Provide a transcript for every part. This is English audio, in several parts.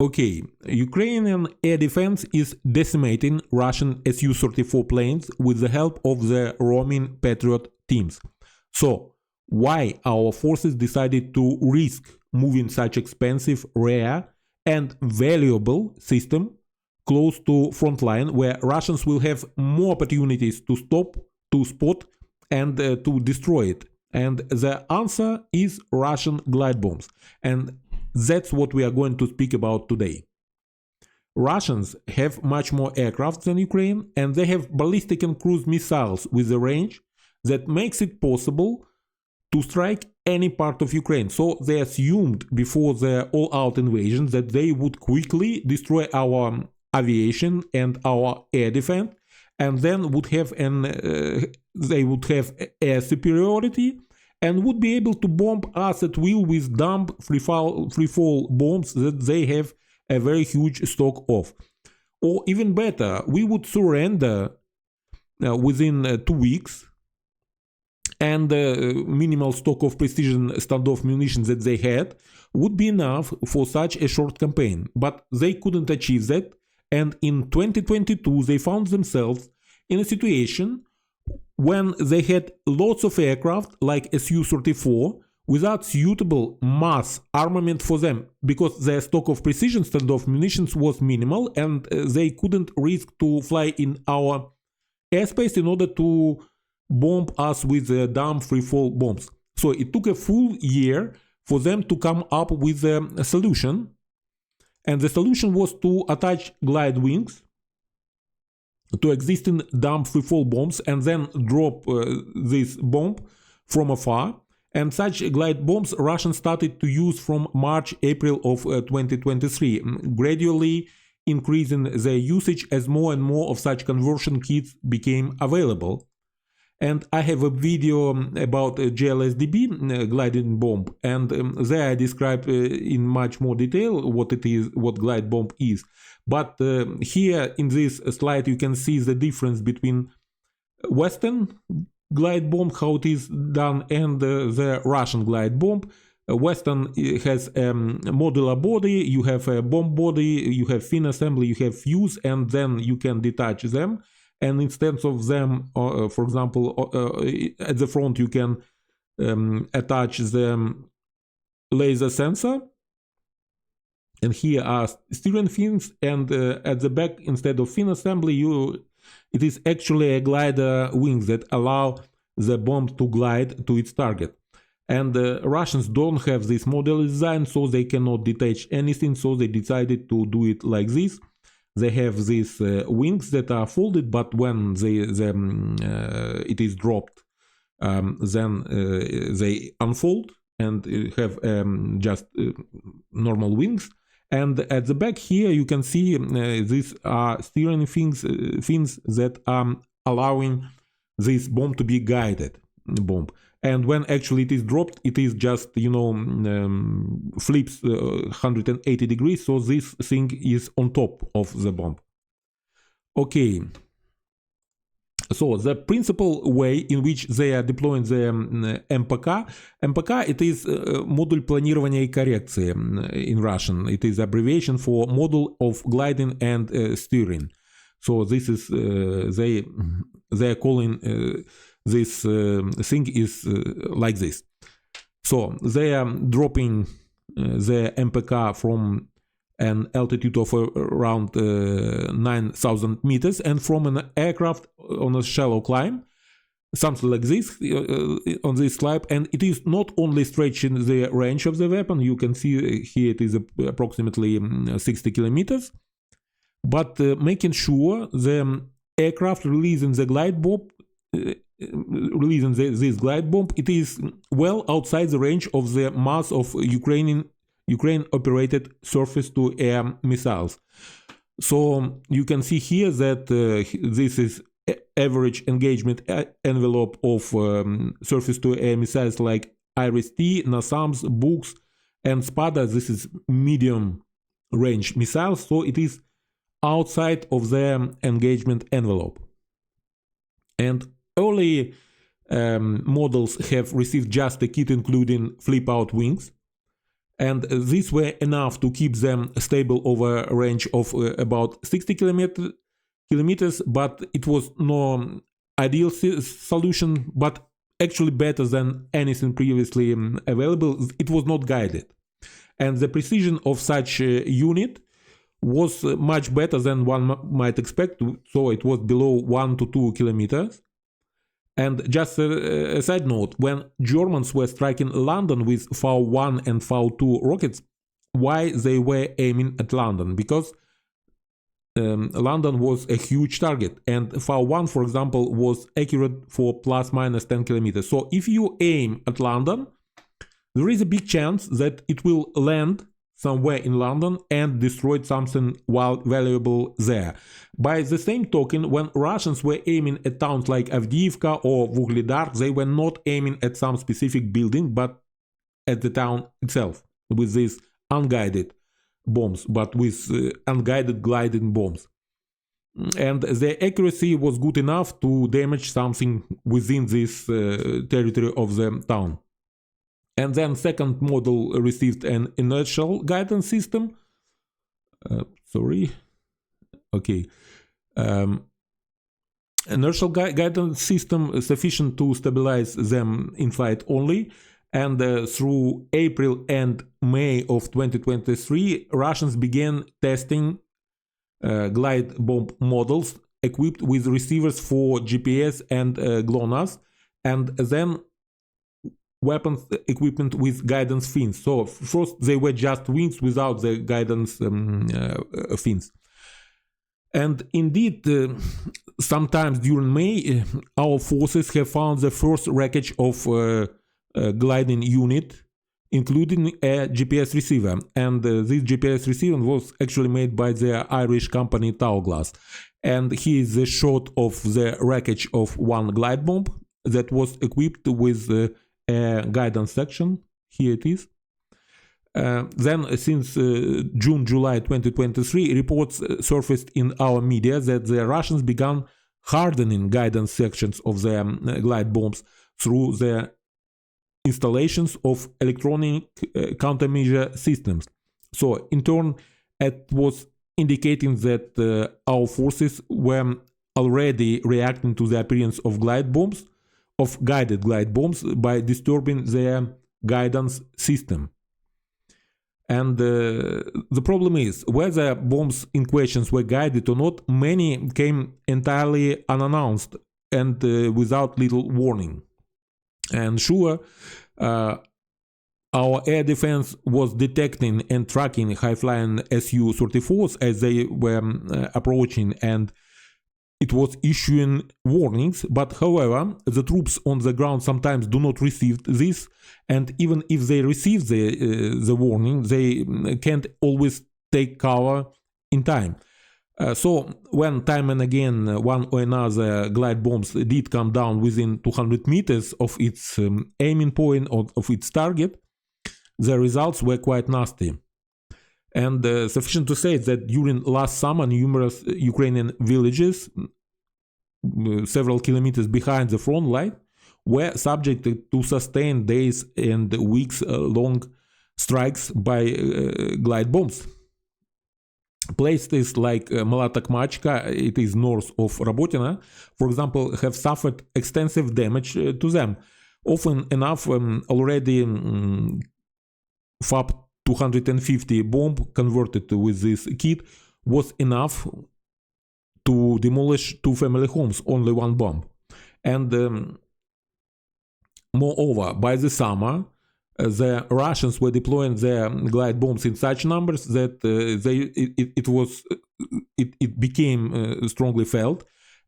Okay, Ukrainian air defense is decimating Russian Su-34 planes with the help of the roaming Patriot teams. So, why our forces decided to risk moving such expensive, rare, and valuable system close to frontline, where Russians will have more opportunities to stop, to spot, and to destroy it? And the answer is Russian glide bombs. And that's what we are going to speak about today. Russians have much more aircraft than Ukraine, and they have ballistic and cruise missiles with a range that makes it possible to strike any part of Ukraine. So they assumed before the all-out invasion that they would quickly destroy our aviation and our air defense, and then would have they would have air superiority and would be able to bomb us at will with dumb free-fall bombs that they have a very huge stock of. Or even better, we would surrender within 2 weeks, and the minimal stock of precision standoff munitions that they had would be enough for such a short campaign. But they couldn't achieve that, and in 2022 they found themselves in a situation when they had lots of aircraft like Su-34 without suitable mass armament for them, because their stock of precision standoff munitions was minimal, and they couldn't risk to fly in our airspace in order to bomb us with dumb free-fall bombs. So it took a full year for them to come up with a solution, and the solution was to attach glide wings to existing dumb free-fall bombs and then drop this bomb from afar. And such glide bombs Russians started to use from March-April of 2023, gradually increasing their usage as more and more of such conversion kits became available. And I have a video about GLSDB gliding bomb, and there I describe in much more detail what it is, what glide bomb is. But here in this slide you can see the difference between Western glide bomb, how it is done, and the Russian glide bomb. Western has a modular body, you have a bomb body, you have fin assembly, you have fuse, and then you can detach them. And instead of them, for example, at the front you can attach the laser sensor, and here are steering fins, and at the back, instead of fin assembly, it is actually a glider wings that allow the bomb to glide to its target. And Russians don't have this model design, so they cannot detach anything, so they decided to do it like this. They have these wings that are folded, but when it is dropped, then they unfold and have just normal wings. And at the back here you can see these are steering fins that are allowing this bomb to be guided bomb. And when actually it is dropped, it is just, flips 180 degrees, so this thing is on top of the bomb. Okay. So the principal way in which they are deploying the МПК, it is Module планирования и коррекции in Russian. It is abbreviation for Module of Gliding and Steering. So this is, they are calling this thing is like this. So they are dropping the MPK from an altitude of around 9,000 meters, and from an aircraft on a shallow climb, something like this on this slide. And it is not only stretching the range of the weapon, you can see here it is approximately 60 kilometers, but making sure the aircraft releasing the glide bomb, this glide bomb, it is well outside the range of the mass of Ukraine-operated surface-to-air missiles. So you can see here that this is average engagement envelope of surface-to-air missiles like IRIS-T, NASAMS, Books, and Spada. This is medium-range missiles, so it is outside of their engagement envelope. And early models have received just a kit including flip-out wings, and these were enough to keep them stable over a range of about 60 kilometers, but it was no ideal solution, but actually better than anything previously available. It was not guided, and the precision of such a unit was much better than one might expect, so it was below 1 to 2 kilometers. And just a side note, when Germans were striking London with V1 and V2 rockets, why they were aiming at London? Because London was a huge target, and V1, for example, was accurate for plus minus 10 kilometers. So if you aim at London, there is a big chance that it will land somewhere in London and destroy something valuable there. By the same token, when Russians were aiming at towns like Avdiivka or Vuhledar, they were not aiming at some specific building, but at the town itself with these unguided bombs, but with unguided gliding bombs. And the accuracy was good enough to damage something within this territory of the town. And then second model received an inertial guidance system. Inertial guidance system sufficient to stabilize them in flight only. And through April and May of 2023, Russians began testing glide bomb models equipped with receivers for GPS and GLONASS, and then weapons equipment with guidance fins. So first they were just wings without the guidance fins. And indeed, sometimes during May, our forces have found the first wreckage of gliding unit, including a GPS receiver. And this GPS receiver was actually made by the Irish company Tauglass. And here is a shot of the wreckage of one glide bomb that was equipped with a guidance section. Here it is. Then since June-July 2023, reports surfaced in our media that the Russians began hardening guidance sections of their glide bombs through the installations of electronic countermeasure systems. So in turn, it was indicating that our forces were already reacting to the appearance of guided glide bombs by disturbing their guidance system. And the problem is, whether bombs in question were guided or not, many came entirely unannounced and without little warning. And sure, our air defense was detecting and tracking high-flying Su-34s as they were approaching, and it was issuing warnings. But however, the troops on the ground sometimes do not receive this, and even if they receive the warning, they can't always take cover in time. So when time and again one or another glide bombs did come down within 200 meters of its aiming point or of its target, the results were quite nasty. And sufficient to say that during last summer, numerous Ukrainian villages, several kilometers behind the front line, were subjected to sustained days and weeks long strikes by glide bombs. Places like Malatakmachka, it is north of Robotina, for example, have suffered extensive damage to them. Often enough, already FAB 250 bomb converted with this kit was enough to demolish 2 family homes, only one bomb. And moreover, by the summer, the Russians were deploying their glide bombs in such numbers that it became strongly felt.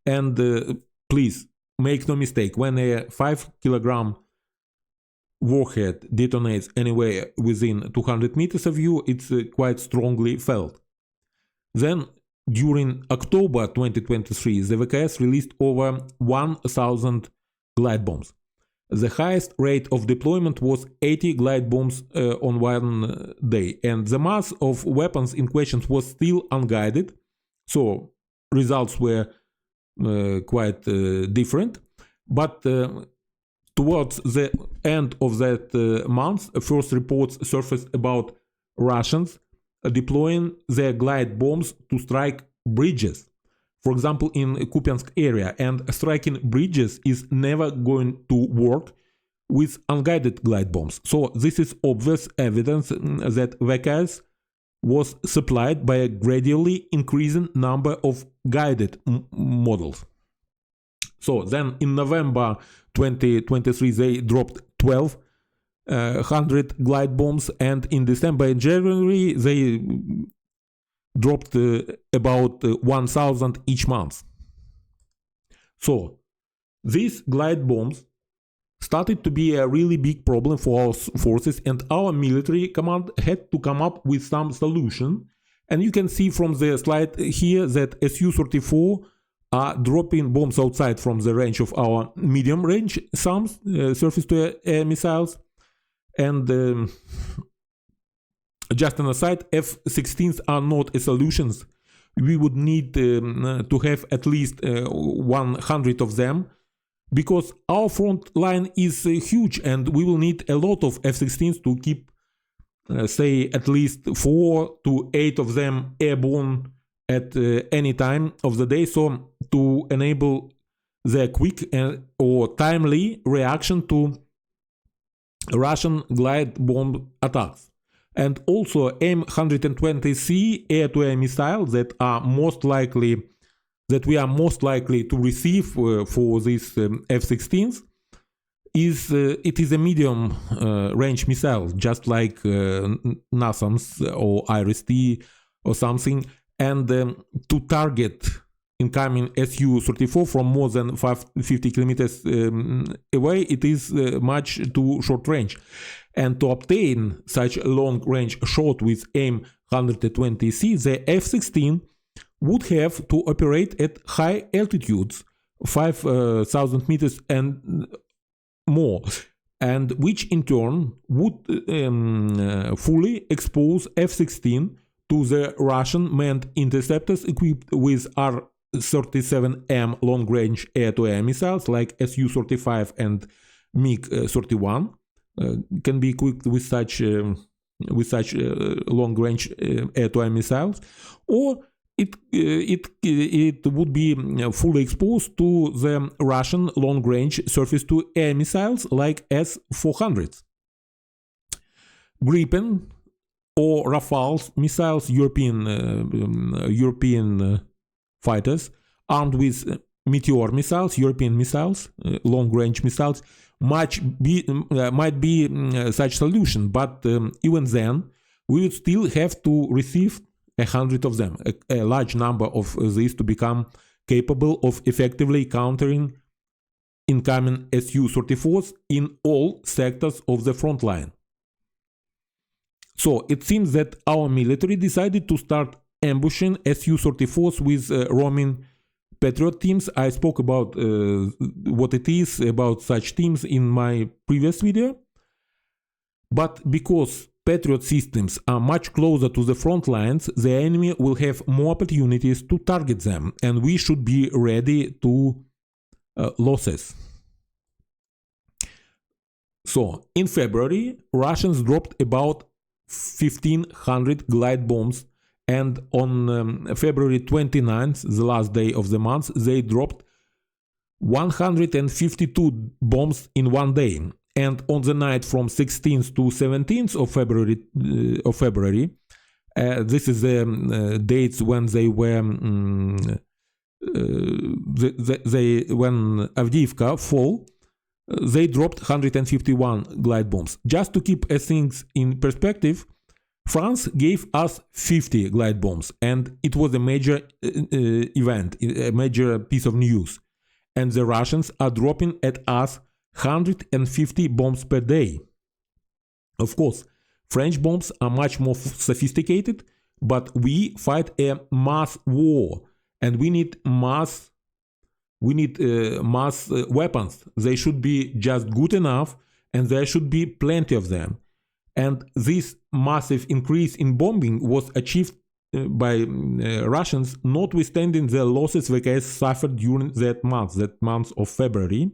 And please make no mistake, when a 5-kilogram warhead detonates anywhere within 200 meters of you, it's quite strongly felt. Then, during October 2023, the VKS released over 1,000 glide bombs. The highest rate of deployment was 80 glide bombs on one day, and the mass of weapons in question was still unguided, so results were quite different. But Towards the end of that month, first reports surfaced about Russians deploying their glide bombs to strike bridges, for example in Kupiansk area, and striking bridges is never going to work with unguided glide bombs. So this is obvious evidence that VKS was supplied by a gradually increasing number of guided models. So then in November 2023 they dropped 1,200 glide bombs, and in December and January they dropped about 1,000 each month. So these glide bombs started to be a really big problem for our forces, and our military command had to come up with some solution. And you can see from the slide here that Su-34 are dropping bombs outside from the range of our medium range SAMs, surface-to-air missiles. And just an aside, F-16s are not a solution. We would need to have at least 100 of them, because our front line is huge and we will need a lot of F-16s to keep, say, at least 4 to 8 of them airborne at any time of the day, so to enable the quick or timely reaction to Russian glide bomb attacks. And also AIM-120C air-to-air missiles that we are most likely to receive for these F-16s it is a medium range missile, just like NASAMS or IRIS-T or something, and to target incoming Su-34 from more than 50 kilometers away, it is much too short range. And to obtain such a long range shot with AIM-120C, the F-16 would have to operate at high altitudes, 5,000 meters and more, and which in turn would fully expose F-16 to the Russian manned interceptors equipped with R-37M long-range air-to-air missiles like Su-35 and MiG-31 can be equipped with such long-range air-to-air missiles, or it would be fully exposed to the Russian long-range surface-to-air missiles like S-400s. Gripen or Rafale missiles, European fighters armed with Meteor missiles, European missiles, long-range missiles, might be such solution, but even then we would still have to receive 100 of them, a large number of these, to become capable of effectively countering incoming Su-34s in all sectors of the front line. So it seems that our military decided to start ambushing Su-34s with roaming Patriot teams. I spoke about what it is about such teams in my previous video. But because Patriot systems are much closer to the front lines, the enemy will have more opportunities to target them, and we should be ready to losses. So, in February, Russians dropped about 1,500 glide bombs, and on February 29th, the last day of the month, they dropped 152 bombs in one day. And on the night from 16th to 17th of February, this is the dates when they were when Avdiivka fall, they dropped 151 glide bombs. Just to keep things in perspective, France gave us 50 glide bombs, and it was a major event, a major piece of news. And the Russians are dropping at us 150 bombs per day. Of course, French bombs are much more sophisticated, but we fight a mass war, and we need mass weapons. They should be just good enough, and there should be plenty of them. And this massive increase in bombing was achieved by Russians, notwithstanding the losses VKS suffered during that month of February.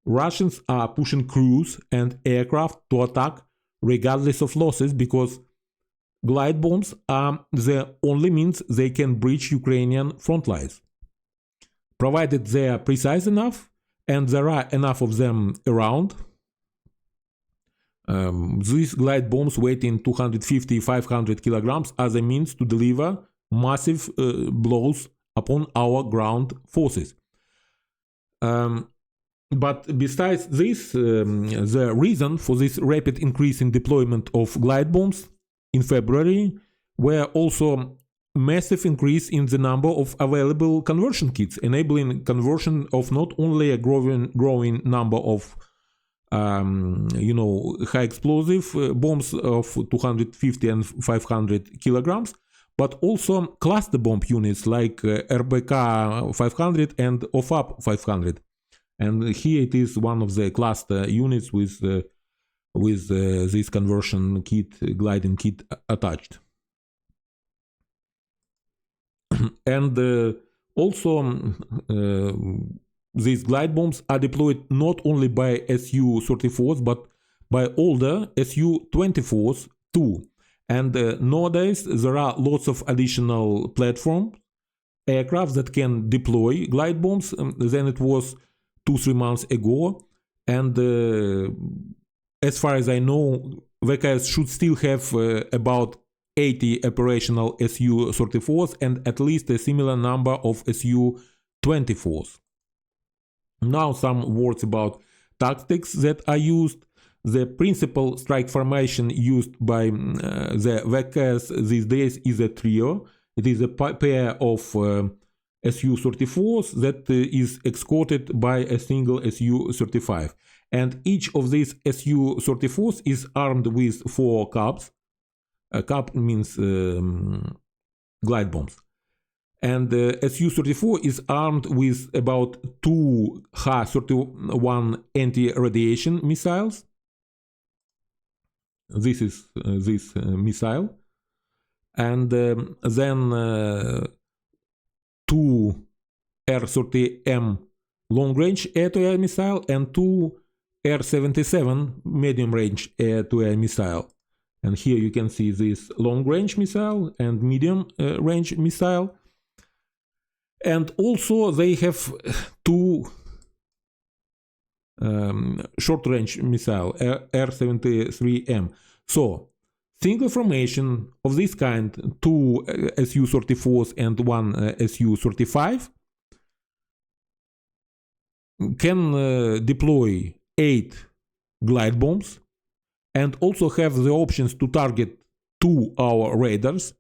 Russians are pushing crews and aircraft to attack regardless of losses because glide bombs are the only means they can breach Ukrainian front lines. Provided they are precise enough and there are enough of them around, these glide bombs weighing 250-500 kilograms are the means to deliver massive blows upon our ground forces. But besides this, the reason for this rapid increase in deployment of glide bombs in February were also massive increase in the number of available conversion kits, enabling conversion of not only a growing number of high explosive bombs of 250 and 500 kilograms, but also cluster bomb units like RBK 500 and OFAP 500. And here it is one of the cluster units with this conversion kit, gliding kit attached. And also these glide bombs are deployed not only by Su-34s but by older Su-24s too. And nowadays there are lots of additional platforms, aircraft that can deploy glide bombs than it was 2-3 months ago. And as far as I know, VKS should still have about 80 operational Su-34s and at least a similar number of Su-24s. Now some words about tactics that are used. The principal strike formation used by the VKS these days is a trio. It is a pair of Su-34s that is escorted by a single Su-35. And each of these Su-34s is armed with 4 cabs. A cab means glide bombs. And Su-34 is armed with about 2 Ha-31 anti-radiation missiles. This is this missile. And then 2 R-30M long-range air-to-air missile and 2 R-77 medium-range air-to-air missile. And here you can see this long-range missile and medium-range missile. And also they have 2 short-range missile, R-73M. So, single formation of this kind, 2 Su-34s and 1 Su-35, can deploy 8 glide bombs and also have the options to target 2 our radars,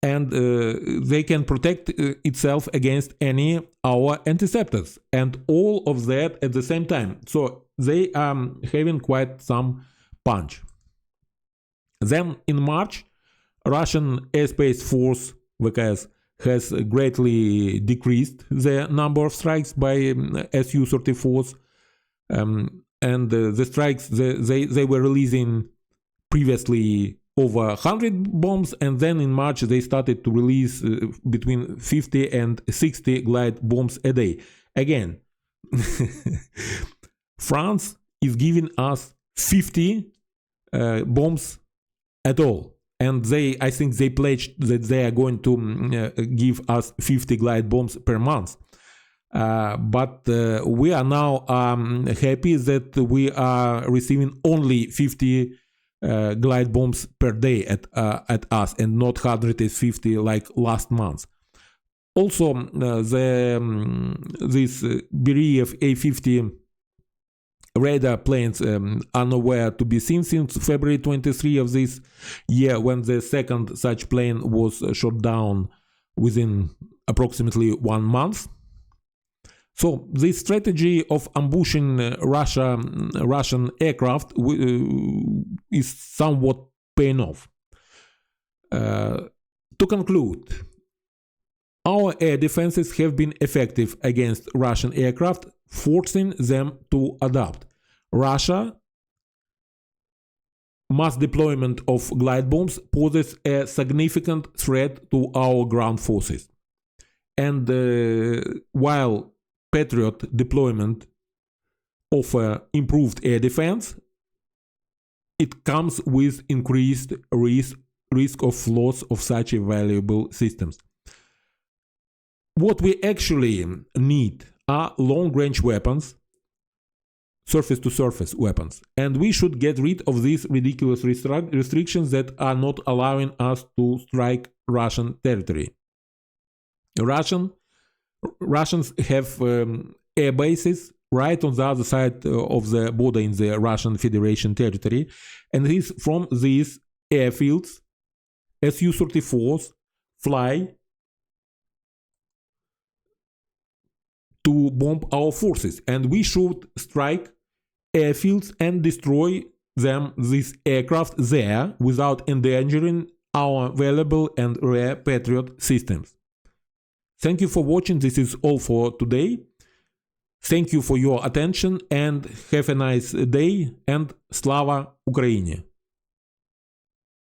and they can protect itself against any our interceptors, and all of that at the same time. So they are having quite some punch. Then in March, Russian Airspace Force VKS has greatly decreased the number of strikes by Su-34s, and the strikes they were releasing previously over 100 bombs, and then in March they started to release between 50 and 60 glide bombs a day. Again, France is giving us 50 bombs at all, and I think they pledged that they are going to give us 50 glide bombs per month. But we are now happy that we are receiving only 50 glide bombs per day at us, and not 150 like last month. Also, this Beriev A-50 radar planes are nowhere to be seen since February 23 of this year, when the second such plane was shot down within approximately 1 month. So this strategy of ambushing Russian aircraft is somewhat paying off. To conclude, our air defenses have been effective against Russian aircraft, forcing them to adapt. Russia mass deployment of glide bombs poses a significant threat to our ground forces. And while Patriot deployment offer improved air defense, it comes with increased risk of loss of such valuable systems. What we actually need are long-range weapons, surface-to-surface weapons, and we should get rid of these ridiculous restrictions that are not allowing us to strike Russian territory. Russians have air bases right on the other side of the border in the Russian Federation territory, and it is from these airfields Su-34s fly to bomb our forces, and we should strike airfields and destroy these aircraft there without endangering our valuable and rare Patriot systems. Thank you for watching. This is all for today. Thank you for your attention and have a nice day, and Slava Ukraini!